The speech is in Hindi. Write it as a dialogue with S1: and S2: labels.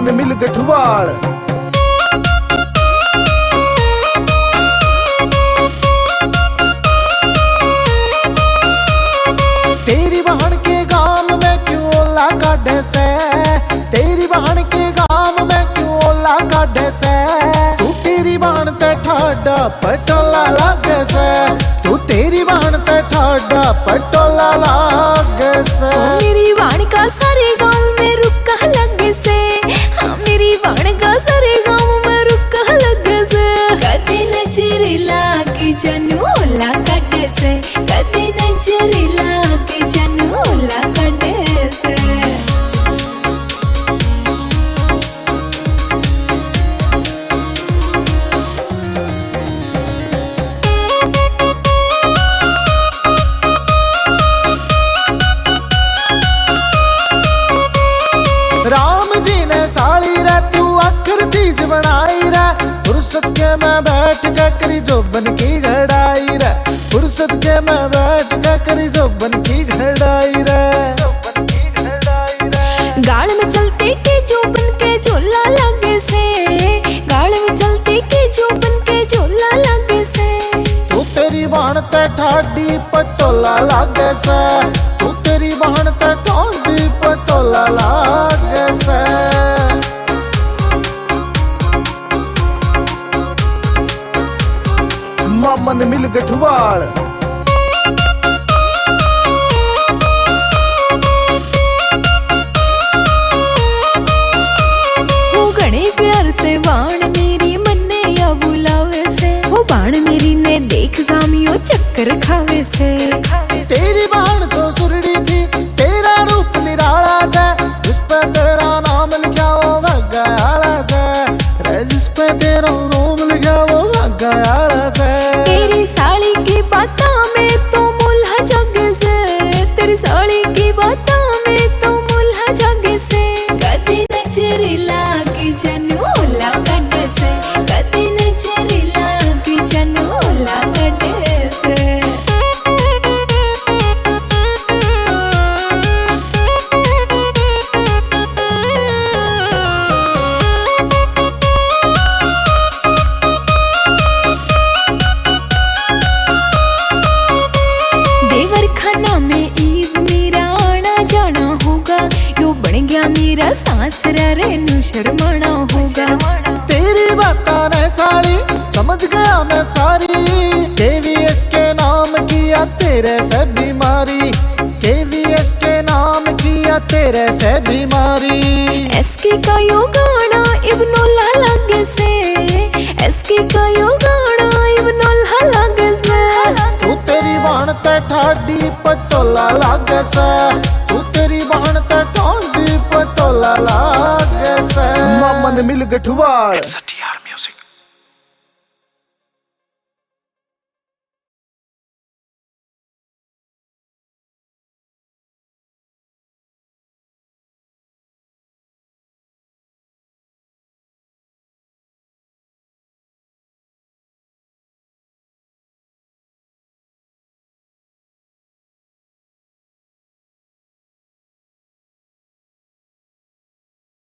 S1: मामन मिल गठवाल। तेरी बहन के गांव में क्यों ओला काढ़े से, तेरी बहन के गांव में क्यों ओला काढ़े से, तू तेरी बहन ते ठाडा पटोला लागे से, तू तेरी बहन ते ठाडा पटोला लागे से।
S2: मेरी बहन का सारे गांव में रुका लगे से, हाँ मेरी बहन का सारे गांव में रुका लगे से। कदे नजर लागे जानू ओला काढ़े से, कदे नजर लागे जानू ओला काढ़े से।
S1: राम जी ने साली रे तू आखिर चीज बनाई रे, फुर्सत के मैं बैठ के करी जोबन की घड़ाई रे, फुर्सत के मैं बैठ के करी जोबन की घड़ाई रे।
S2: गाल में चलते के जोबन के झोला लगे से, गाल में चलते के जोबन के झोला लगे से।
S1: तू तेरी बहन ते ठाडी पटोला लागे से, तू तेरी बहन ते ठाडी पटोला लागे से। मामन मिल गठवाल।
S2: वो घणे प्यार ते बाण मेरी मन्ने या बुलावे से, वो बाण मेरी ने देख गामियों चक्कर खावे से।
S1: तेरी बहन तो सुरड़ी थी तेरा रूप निराला से, जिस पे तेरा नाम लिखा वो भगायाला से, रे जिस पे तेरा नाम लिखा वो भगायाला से।
S2: तेरी साली की बातों में तो मुल्हा जग से, तेरी साली की बातों में तो मुल्हा जग से। कदे नजर लागे जानू ओला काढ़े से, कदे नजर लागे जानू ओला काढ़े से। देवर खाना में ईद मेरा आना जाना होगा, यो बन गया मेरा सासरा रे नू शर्माना होगा।
S1: तेरी बातों ने सारी समझ गया मैं सारी, KVS के नाम किया तेरे से बीमारी, KVS के नाम किया तेरे से बीमारी।
S2: एसके का यो गाना इब्नोला लगे से, एसके का यो गाना इब्नोला लगे से।
S1: तू तेरी बहन ते ठाडी पटोला लागे से, तू तेरी बहन ते ठाडी पटोला लागे से। मामन मिल गठवाल।